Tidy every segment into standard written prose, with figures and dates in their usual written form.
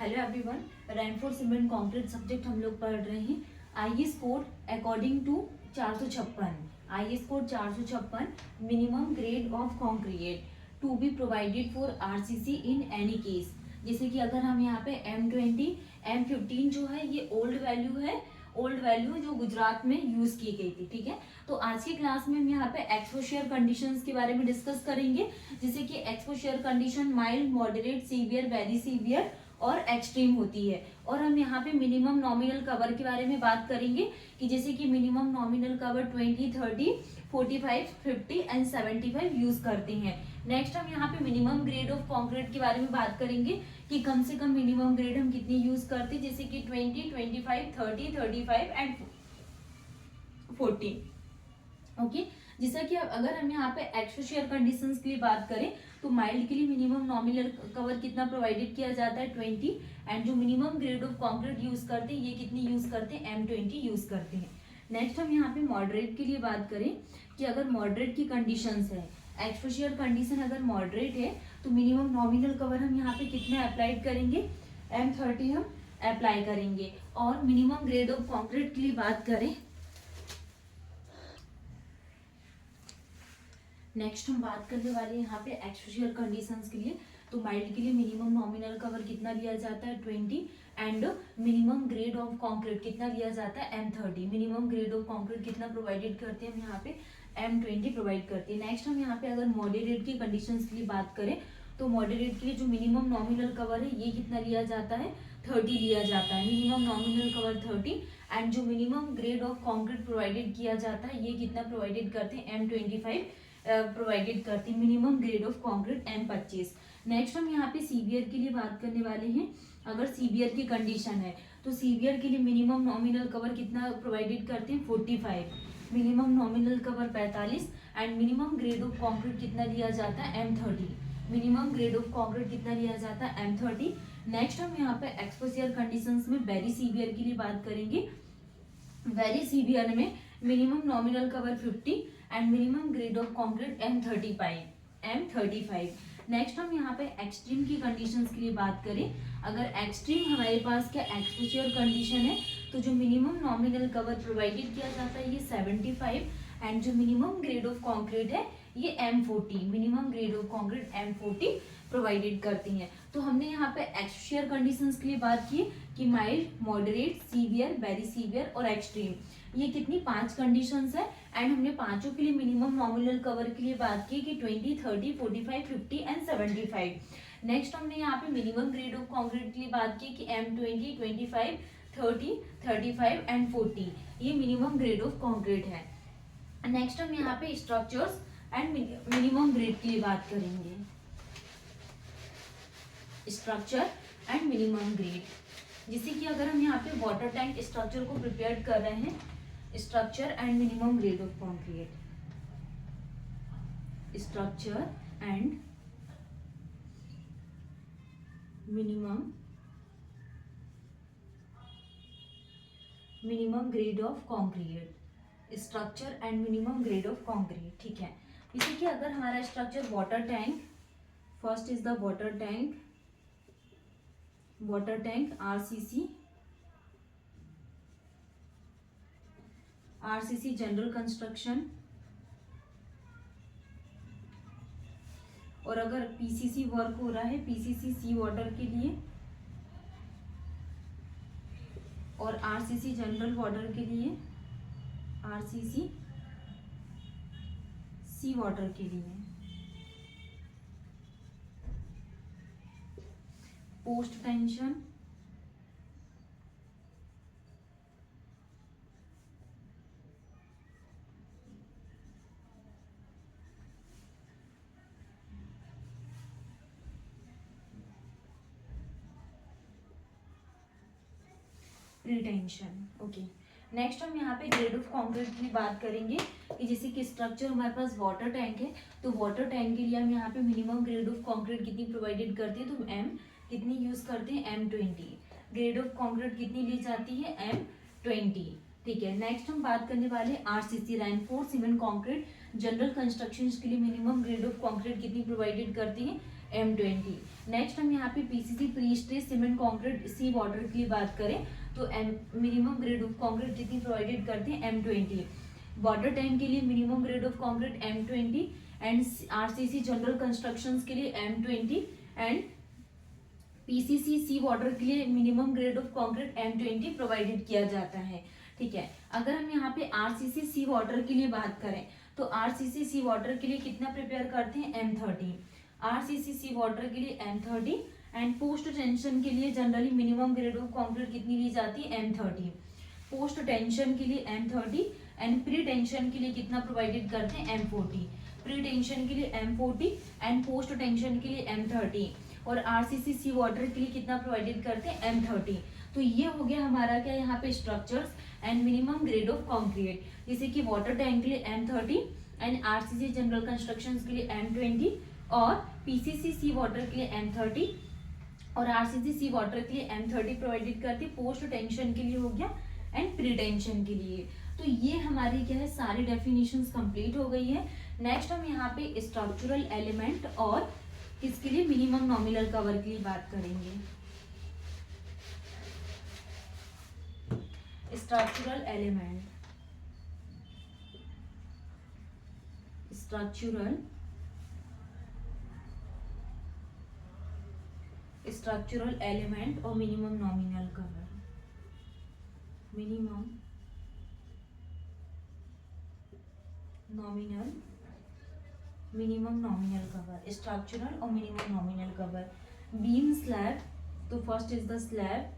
Hello everyone, reinforce cement concrete subject हम लोग पढ़ रहे हैं। IS code according to 456, IS code 456 minimum grade of concrete to be provided for RCC in any case. जैसे कि अगर हम यहाँ पे M20 M15 जो है ये ओल्ड वैल्यू है, ओल्ड वैल्यू जो गुजरात में यूज की गई थी। ठीक है, तो आज की क्लास में हम यहाँ पे एक्सपोजर कंडीशंस के बारे में डिस्कस करेंगे। जैसे कि exposure condition mild, moderate, severe, very severe और एक्सट्रीम होती है। और हम यहाँ पे मिनिमम नॉमिनल कवर के बारे में बात करेंगे कि जैसे कि minimum nominal cover 20, 30, 45, 50 and 75 use करते हैं। नेक्स्ट हम यहाँ पे मिनिमम ग्रेड ऑफ कंक्रीट के बारे में बात करेंगे कि कम से कम मिनिमम ग्रेड हम कितनी यूज करते हैं, जैसे कि 20, 25, 30, 35 एंड 40। ओके, जैसा कि अगर हम यहाँ पे एक्सपोजर कंडीशंस के लिए बात करें तो माइल्ड के लिए मिनिमम नॉमिनल कवर कितना प्रोवाइडेड किया जाता है 20, एंड जो minimum grade of concrete use करते हैं ये कितनी यूज करते हैं M20 यूज करते हैं। नेक्स्ट हम यहाँ पे मॉडरेट के लिए बात करें कि अगर मॉडरेट की कंडीशंस है, एक्सपोजर कंडीशन अगर मॉडरेट है तो मिनिमम नॉमिनल कवर हम यहाँ पे कितना अप्लाइड करेंगे, M30 हम अप्लाई करेंगे। और मिनिमम ग्रेड ऑफ कंक्रीट के लिए बात करें, नेक्स्ट हम बात करने वाले हैं यहाँ पे एक्सपोजर कंडीशंस के लिए। तो माइल्ड के लिए मिनिमम नॉमिनल कवर कितना लिया जाता है 20, and minimum grade of concrete कितना लिया जाता है M30। Minimum grade of concrete कितना प्रोवाइडेड करते हैं हम यहाँ पे M20 प्रोवाइड करते हैं। नेक्स्ट हम यहाँ पे अगर मॉडरेट की कंडीशंस के लिए बात करें तो मॉडरेट के लिए जो मिनिमम नॉमिनल कवर है ये कितना लिया जाता है 30 लिया जाता है। मिनिमम नॉमिनल कवर 30, एंड जो minimum grade of concrete provided किया जाता है ये कितना प्रोवाइडेड करते हैं M25 प्रोवाइडेड करती है। Minimum grade of concrete M25। Next हम यहाँ पे सीवियर के लिए बात करने वाले हैं। अगर सीवियर की कंडीशन है तो सीवियर के लिए मिनिमम नॉमिनल कवर कितना प्रोवाइडेड करते हैं 45, minimum nominal cover 45, and minimum grade of concrete कितना लिया जाता है M30। Minimum grade of concrete कितना लिया जाता है M30। नेक्स्ट हम यहाँ पे एक्सपोजर कंडीशंस में वेरी सीवियर के लिए बात करेंगे। वेरी सीवियर में minimum nominal cover 50 and minimum grade of concrete M35। Next हम यहाँ पे एक्सट्रीम की कंडीशंस के लिए बात करें। अगर एक्सट्रीम हमारे पास क्या एक्सपोजर कंडीशन है तो जो मिनिमम नॉमिनल कवर प्रोवाइडेड किया जाता है ये 75, एंड जो मिनिमम ग्रेड ऑफ कंक्रीट है ये M40। Minimum grade of concrete M40 provided करती हैं। तो हमने यहाँ पे एक्सपोजर कंडीशंस के लिए बात की कि mild, moderate, severe, very severe और एक्सट्रीम, ये कितनी 5 कंडीशंस है। एंड हमने पांचों के लिए मिनिमम नॉमिनल कवर के लिए बात की कि 20, 30, 45, 50 एंड 75। नेक्स्ट हमने यहाँ पे मिनिमम ग्रेड ऑफ कंक्रीट के लिए बात की कि M20, 25, 30, 35 एंड 40 ये मिनिमम ग्रेड ऑफ कंक्रीट है। नेक्स्ट हम यहाँ पे स्ट्रक्चर्स एंड मिनिमम ग्रेड के लिए बात करेंगे। स्ट्रक्चर एंड मिनिमम ग्रेड, जैसे कि अगर हम यहाँ पे वाटर टैंक स्ट्रक्चर को प्रिपेयर कर रहे हैं, structure and minimum grade of concrete, structure and minimum grade of concrete, structure and minimum grade of concrete. ठीक है, जैसे कि अगर हमारा structure water tank, first is the water tank RCC general construction, और अगर पीसीसी वर्क हो रहा है पीसीसी सी वाटर के लिए, और आरसीसी जनरल वाटर के लिए, आरसीसी सी वाटर के लिए। Post tension, pretension. Okay, next हम यहाँ पे ग्रेड ऑफ कंक्रीट की बात करेंगे कि जैसे कि स्ट्रक्चर हमारे पास वाटर टैंक है तो वाटर टैंक के लिए हम यहाँ पे मिनिमम ग्रेड ऑफ कंक्रीट कितनी प्रोवाइडेड करते हैं तो M कितनी यूज करते हैं M20। ग्रेड ऑफ कंक्रीट कितनी ली जाती है M20। ठीक है, नेक्स्ट हम बात करने वाले RCC reinforce cement concrete general construction के लिए मिनिमम ग्रेड ऑफ कंक्रीट कितनी प्रोवाइडेड करती है M20। नेक्स्ट हम यहाँ पे PCC pre stress cement concrete sea water के लिए बात करें तो मिनिमम ग्रेड ऑफ कॉन्क्रीट कितनी प्रोवाइडेड करते हैं M20। वाटर टैंक के लिए minimum grade of concrete M20 and RCC general constructions के लिए M20 and PCC sea water के लिए minimum grade of concrete M20 provided किया जाता है। ठीक है, अगर हम यहाँ पे RCC सी वाटर के लिए बात करें तो RCC सी वाटर के लिए कितना प्रिपेयर करते हैं M30। RCC सी वाटर के लिए M30 एंड पोस्ट टेंशन के लिए generally minimum grade of concrete कितनी ली जाती है M30। पोस्ट टेंशन के लिए M30 एंड प्री टेंशन के लिए कितना प्रोवाइडेड करते हैं M40। प्री टेंशन के लिए M40 एंड पोस्ट टेंशन के लिए M30 और RCC सी वाटर के लिए कितना प्रोवाइडेड करते हैं M30। तो ये हो गया हमारा क्या यहाँ पे structures and minimum grade of concrete, जैसे कि वाटर टैंक के लिए M30 and RCC general constructions के लिए M20 और PCC सी वाटर के लिए M30 और RCC सी वाटर के लिए M30 प्रोवाइडेड करती है। पोस्ट टेंशन के लिए हो गया एंड प्री टेंशन के लिए। तो ये हमारी क्या है सारी डेफिनेशंस कंप्लीट हो गई है। नेक्स्ट हम यहाँ पे स्ट्रक्चरल एलिमेंट और किसके लिए मिनिमम नॉमिनल कवर के लिए बात करेंगे। स्ट्रक्चरल एलिमेंट, स्ट्रक्चरल एलिमेंट और minimum nominal cover. Minimum nominal cover, structural और minimum nominal cover. Beam slab, तो first is the slab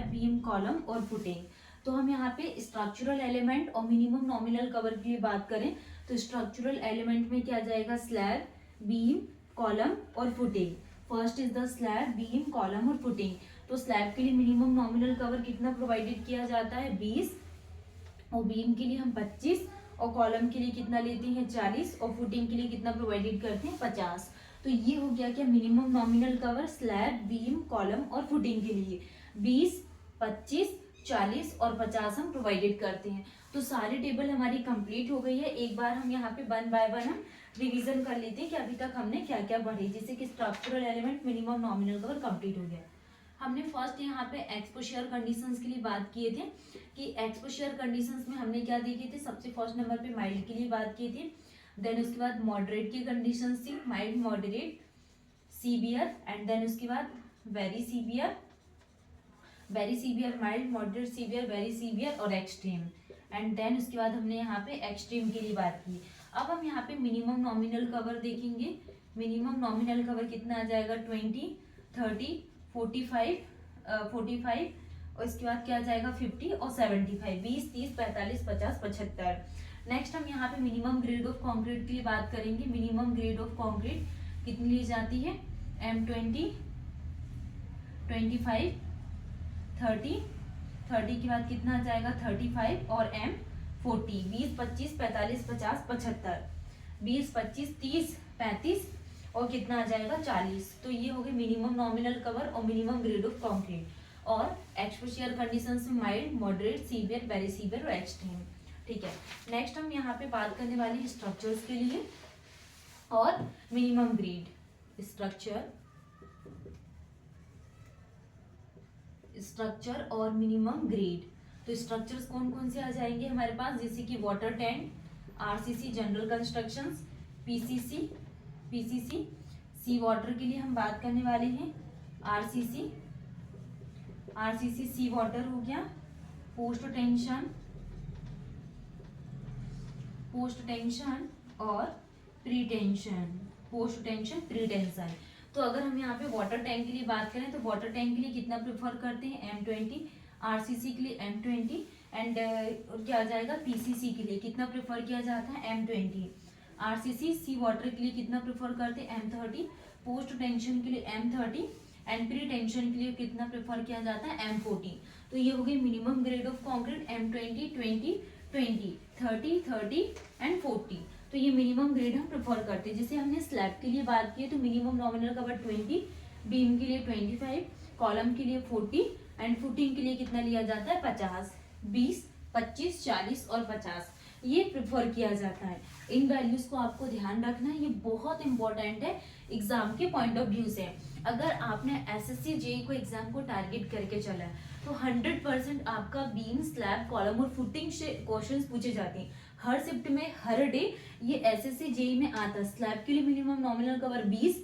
beam column और फुटिंग। तो हम यहाँ पे स्ट्रक्चरल एलिमेंट और मिनिमम नॉमिनल कवर के लिए बात करें तो स्ट्रक्चरल एलिमेंट में क्या जाएगा, स्लैब, बीम, कॉलम और footing. First is the slab, beam, column और फुटिंग। तो स्लैब के लिए मिनिमम नॉमिनल कवर कितना प्रोवाइडेड किया जाता है 20 और बीम के लिए हम 25 और कॉलम के लिए कितना लेते हैं 40 और फुटिंग के लिए कितना प्रोवाइडेड करते हैं 50। तो ये हो गया क्या minimum nominal cover slab, beam, column और फुटिंग के लिए 20, 25, 40 और 50 हम प्रोवाइडेड करते हैं। तो सारी टेबल हमारी कंप्लीट हो गई है। एक बार हम यहाँ पे वन बाय वन हम रिवीजन कर लेते हैं कि अभी तक हमने क्या क्या पढ़ी। जैसे कि structural element, minimum nominal cover complete हो गया। हमने फर्स्ट यहाँ पे एक्सपोजर कंडीशंस के लिए बात किए थे कि एक्सपोजर कंडीशंस में हमने क्या देखे थे। सबसे फर्स्ट नंबर पे माइल्ड के लिए बात की थी, देन उसके बाद मॉडरेट की कंडीशंस थी, mild, moderate, severe and then उसके बाद very severe, mild, moderate, severe, very severe और एक्सट्रीम एंड देन उसके बाद हमने यहाँ पे एक्सट्रीम के लिए बात की। अब हम यहाँ पे मिनिमम नॉमिनल कवर देखेंगे। मिनिमम नॉमिनल कवर कितना आ जाएगा 20, 30, 45 और इसके बाद क्या आ जाएगा 50 और 75, 20, 30, 45, 50, 75। नेक्स्ट हम यहाँ पे मिनिमम ग्रेड ऑफ कंक्रीट के लिए बात करेंगे। मिनिमम ग्रेड ऑफ कंक्रीट कितनी ली जाती है M20, 25, 30 के बाद कितना आ जाएगा 35 और M40, 20, 25, 45, 50, 75, 20, 25, 30, 35 और कितना आ जाएगा 40। तो ये हो गए मिनिमम नॉमिनल कवर और मिनिमम ग्रेड ऑफ कंक्रीट। और एक्सपोजर कंडीशंस में mild, moderate, severe, very severe और एक्सट्रीम। ठीक है, नेक्स्ट हम यहाँ पे बात करने वाले हैं स्ट्रक्चर्स के लिए और मिनिमम ग्रेड। स्ट्रक्चर और मिनिमम ग्रेड। तो स्ट्रक्चर्स कौन कौन से आ जाएंगे हमारे पास, जैसे कि water tank, RCC general constructions, PCC sea water के लिए हम बात करने वाले हैं। RCC सी वाटर हो गया। पोस्ट टेंशन और प्री टेंशन। तो अगर हम यहाँ पे वाटर टैंक के लिए बात करें तो वाटर टैंक के लिए कितना प्रेफर करते हैं M20, RCC के लिए M20 एंड क्या आ जाएगा PCC के लिए कितना प्रेफर किया जाता है M20। RCC सी वाटर के लिए कितना प्रेफर करते हैं M30, पोस्ट टेंशन के लिए M30 एंड प्री टेंशन के लिए कितना प्रेफर किया जाता है M40। तो ये हो गई minimum grade of concrete M20, 20, 20, 30, 30 and 40। तो ये मिनिमम ग्रेड हम प्रेफर करते हैं। जैसे हमने स्लैब के लिए बात की है तो मिनिमम नॉमिनल कवर 20, बीम के लिए 25, कॉलम के लिए 40 एंड फुटिंग के लिए कितना लिया जाता है 50, 20, 25, 40 और 50 ये प्रेफर किया जाता है। इन वैल्यूज को आपको ध्यान रखना है, ये बहुत इंपॉर्टेंट है एग्जाम के पॉइंट ऑफ व्यू से। अगर आपने एसएससी जेईई को एग्जाम को टारगेट करके चला है तो 100% आपका बीम, स्लैब, कॉलम और फुटिंग से क्वेश्चंस पूछे जाते हैं हर शिफ्ट में, हर डे। ये एसएससी जेईई में आता है। स्लैब के लिए मिनिमम नॉमिनल कवर 20,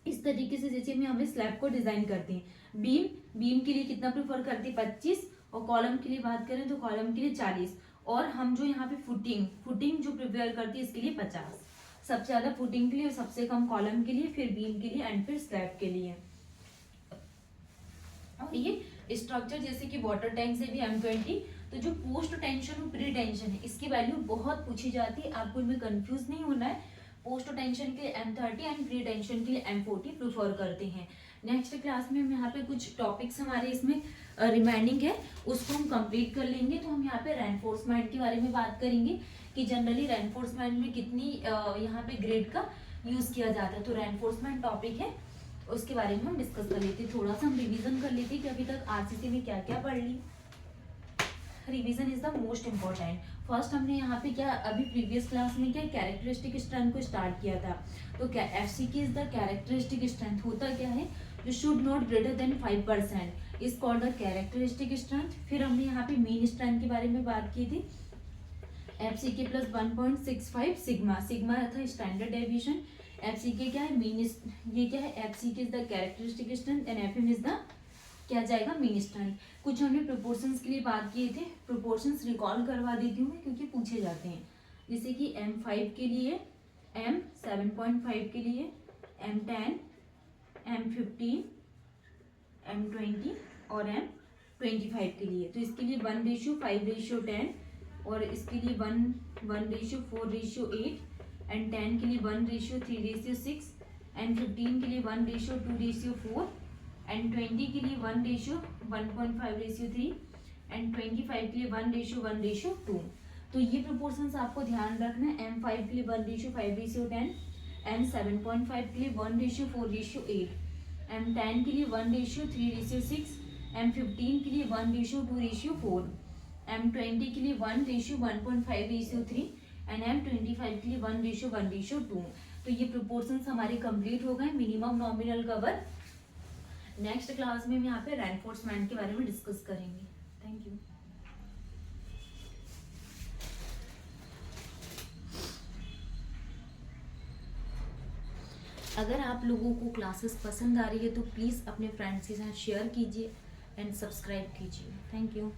इस तरीके से जैसे हम यहाँ पे स्लैब को डिजाइन करते हैं। बीम के लिए कितना प्रेफर करते हैं 25, और कॉलम के लिए बात करें तो कॉलम के लिए 40, और हम जो यहाँ पे फुटिंग जो प्रिपेयर करती है इसके लिए 50। सबसे ज्यादा फुटिंग के लिए, सबसे कम कॉलम के लिए, फिर बीम के लिए एंड फिर स्लैब के लिए। और ये स्ट्रक्चर जैसे कि वाटर टैंक से भी M20, तो जो पोस्ट टेंशन और प्री टेंशन है इसकी वैल्यू बहुत पूछी जाती है, आपको इनमें कंफ्यूज नहीं होना है। पोस्ट टेंशन के लिए M30 एंड प्री टेंशन के लिए M40 प्रेफर करते हैं। नेक्स्ट क्लास में हम यहाँ पे कुछ टॉपिक्स हमारे इसमें रिमाइंडिंग है उसको हम कंप्लीट कर लेंगे। तो हम यहाँ पे रेनफोर्समेंट के बारे में बात करेंगे कि जनरली रेनफोर्समेंट में कितनी यहाँ पे ग्रेड का यूज किया जाता है। तो रेनफोर्समेंट टॉपिक है, उसके बारे में हम डिस्कस कर लेते हैं। थोड़ा सा हम रिविजन कर लेते हैं कि अभी तक आरसीसी में क्या क्या पढ़ ली। Revision is the most important. First हमने यहाँ पे क्या अभी प्रीवियस क्लास में क्या कैरेक्टरिस्टिक स्ट्रेंथ को स्टार्ट किया था। तो क्या एफसीके इज द कैरेक्टरिस्टिक स्ट्रेंथ, होता क्या है जो should not greater than 5% is called the characteristic strength. फिर हमने यहाँ पे मीन स्ट्रेंथ के बारे में बात की थी। एफसीके प्लस 1.65 सिग्मा था स्टैंडर्ड डेविएशन। एफसीके क्या है मीन, ये क्या है FCK is the characteristic strength and FM is the क्या जाएगा मीन स्ट्रेंथ। कुछ हमने प्रोपोर्शंस के लिए बात किए थे, प्रोपोर्शंस रिकॉल करवा देती हूँ मैं क्योंकि पूछे जाते हैं। जैसे कि M5 के लिए, M7.5 के लिए, M10, M15, M20 और M25 के लिए। तो इसके लिए 1:5:10 और इसके लिए 1:4:8 एंड 10 के लिए 1:3:6 एंड 15 के लिए 1:2:4 एंड 20 के लिए 1:1.5:3 एंड 25 के लिए 1:1:2। तो ये प्रोपोर्शंस आपको ध्यान रखना है। M5 के लिए 1:5:10, M7.5 के लिए 1:4:8, M10 के लिए 1:3:6, M15 के लिए 1:2:4, M20 के लिए 1:1.5:3 एंड M25 के लिए 1:1:2। तो ये प्रोपोर्शंस हमारे कंप्लीट हो गए। Minimum nominal cover next class में हम यहाँ पे रेनफोर्समेंट के बारे में डिस्कस करेंगे। Thank you. अगर आप लोगों को क्लासेस पसंद आ रही है तो प्लीज़ अपने फ्रेंड्स के साथ शेयर कीजिए एंड सब्सक्राइब कीजिए। Thank you.